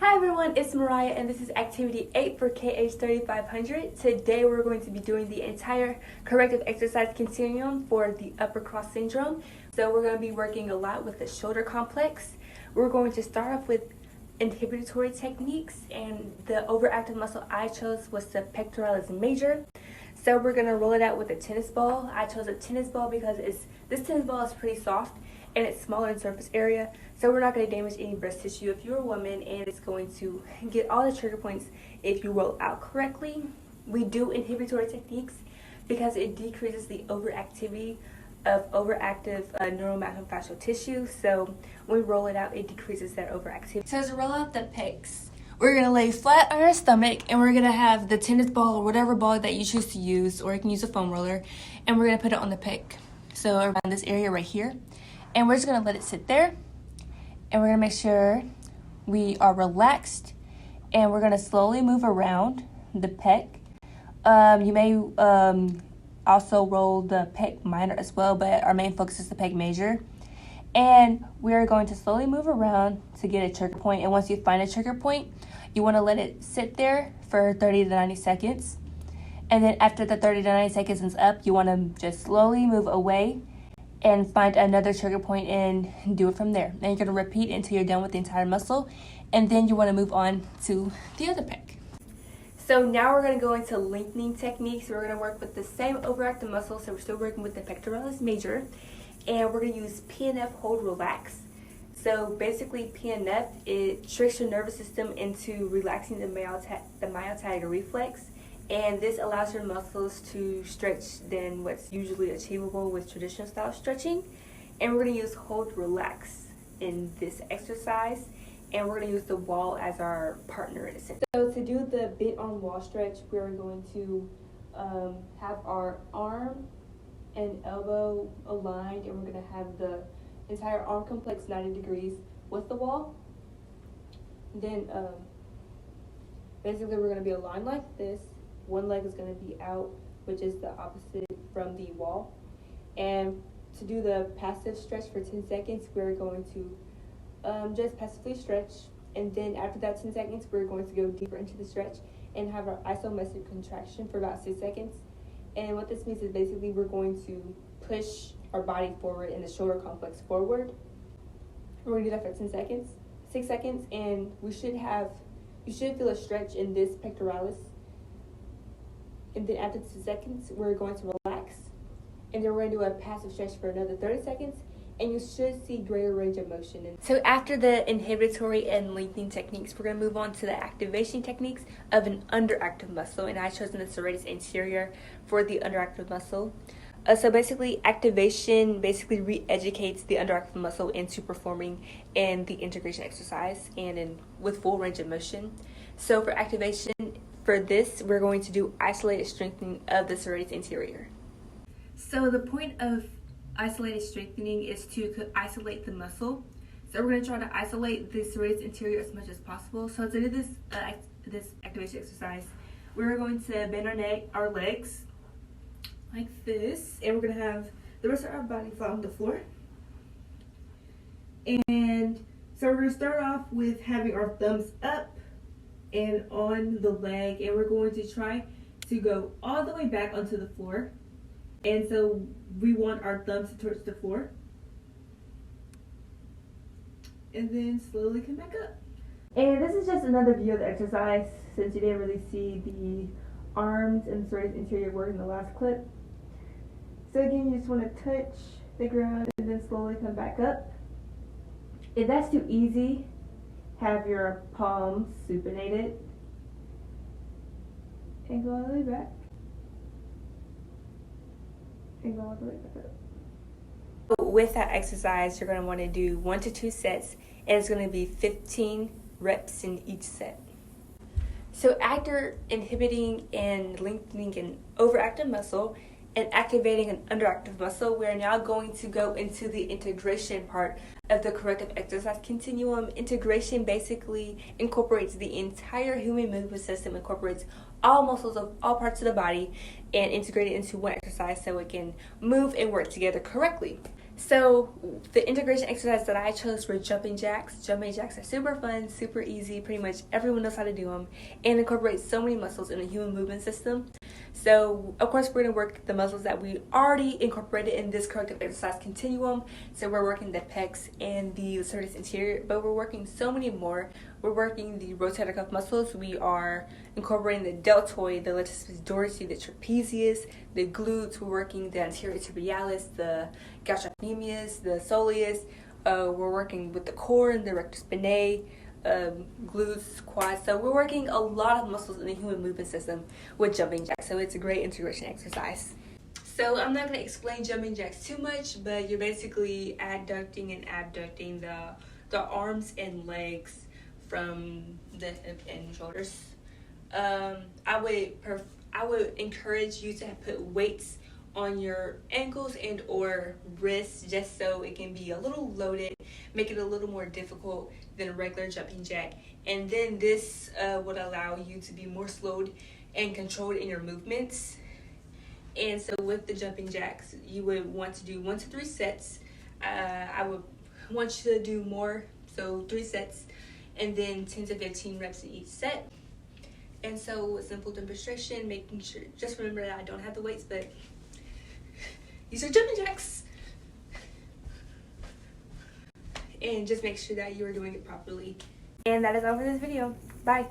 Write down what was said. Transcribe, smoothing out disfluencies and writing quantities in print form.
Hi everyone, it's Mariah and this is activity 8 for KH3500. Today we're going to be doing the entire corrective exercise continuum for the upper cross syndrome. So we're going to be working a lot with the shoulder complex. We're going to start off with inhibitory techniques, and the overactive muscle I chose was the pectoralis major. So we're going to roll it out with a tennis ball. I chose a tennis ball because this tennis ball is pretty soft and it's smaller in surface area, so we're not going to damage any breast tissue if you're a woman, and it's going to get all the trigger points if you roll out correctly. We do inhibitory techniques because it decreases the overactivity of overactive neuromaxillofacial tissue, so when we roll it out, it decreases that overactivity. So to roll out the pecs, we're going to lay flat on our stomach, and we're going to have the tennis ball or whatever ball that you choose to use, or you can use a foam roller, and we're going to put it on the pec, so around this area right here. And we're just going to let it sit there, and we're going to make sure we are relaxed, and we're going to slowly move around the pec. You may also roll the pec minor as well, but our main focus is the pec major. And we're going to slowly move around to get a trigger point, and once you find a trigger point, you want to let it sit there for 30 to 90 seconds. And then after the 30 to 90 seconds is up, you want to just slowly move away and find another trigger point and do it from there. And you're going to repeat until you're done with the entire muscle, and then you want to move on to the other pec. So now we're going to go into lengthening techniques. We're going to work with the same overactive muscle, so we're still working with the pectoralis major, and we're going to use PNF hold relax. So basically PNF, it tricks your nervous system into relaxing the myotator reflex, and this allows your muscles to stretch than what's usually achievable with traditional style stretching. And we're going to use hold relax in this exercise, and we're going to use the wall as our partner in a sense. So to do the bent on wall stretch, we're going to have our arm and elbow aligned, and we're going to have the entire arm complex 90 degrees with the wall. Then basically we're going to be aligned like this. One leg is going to be out, which is the opposite from the wall. And to do the passive stretch for 10 seconds, we're going to just passively stretch. And then after that 10 seconds, we're going to go deeper into the stretch and have our isometric contraction for about 6 seconds. And what this means is basically we're going to push our body forward and the shoulder complex forward. We're going to do that for 6 seconds, and you should feel a stretch in this pectoralis. And then after 2 seconds, we're going to relax. And then we're going to do a passive stretch for another 30 seconds. And you should see greater range of motion. So after the inhibitory and lengthening techniques, we're going to move on to the activation techniques of an underactive muscle. And I chose the serratus anterior for the underactive muscle. So basically, activation re-educates the underactive muscle into performing in the integration exercise and with full range of motion. So for activation, for this, we're going to do isolated strengthening of the serratus anterior. So the point of isolated strengthening is to isolate the muscle. So we're going to try to isolate the serratus anterior as much as possible. So to do this activation exercise, we're going to bend our legs like this, and we're going to have the rest of our body flat on the floor. And so we're going to start off with having our thumbs up and on the leg, and we're going to try to go all the way back onto the floor. And so we want our thumbs to touch the floor, and then slowly come back up. And this is just another view of the exercise, since you didn't really see the arms and the serratus anterior work in the last clip. So again, you just want to touch the ground and then slowly come back up. If that's too easy, have your palms supinated and go all the way back and go all the way back up. With that exercise, you're going to want to do 1 to 2 sets, and it's going to be 15 reps in each set. So after inhibiting and lengthening an overactive muscle and activating an underactive muscle, we're now going to go into the integration part of the corrective exercise continuum. Integration basically incorporates the entire human movement system, incorporates all muscles of all parts of the body, and integrate it into one exercise so it can move and work together correctly. So the integration exercise that I chose were jumping jacks. Jumping jacks are super fun, super easy. Pretty much everyone knows how to do them and incorporate so many muscles in the human movement system. So of course we're going to work the muscles that we already incorporated in this corrective exercise continuum. So we're working the pecs and the serratus anterior, but we're working so many more. We're working the rotator cuff muscles. We are incorporating the deltoid, the latissimus dorsi, the trapezius, the glutes. We're working the anterior tibialis, the gastrocnemius, the soleus. We're working with the core and the rectus spinae, glutes, quads. So we're working a lot of muscles in the human movement system with jumping jacks. So it's a great integration exercise. So I'm not going to explain jumping jacks too much, but you're basically adducting and abducting the arms and legs from the hip and shoulders. I would encourage you to put weights on your ankles and or wrists just so it can be a little loaded, make it a little more difficult than a regular jumping jack. And then this would allow you to be more slowed and controlled in your movements. And so with the jumping jacks, you would want to do 1 to 3 sets. I would want you to do more, so 3 sets, and then 10 to 15 reps in each set. And so a simple demonstration, making sure, just remember that I don't have the weights, but these are jumping jacks. And just make sure that you are doing it properly. And that is all for this video. Bye.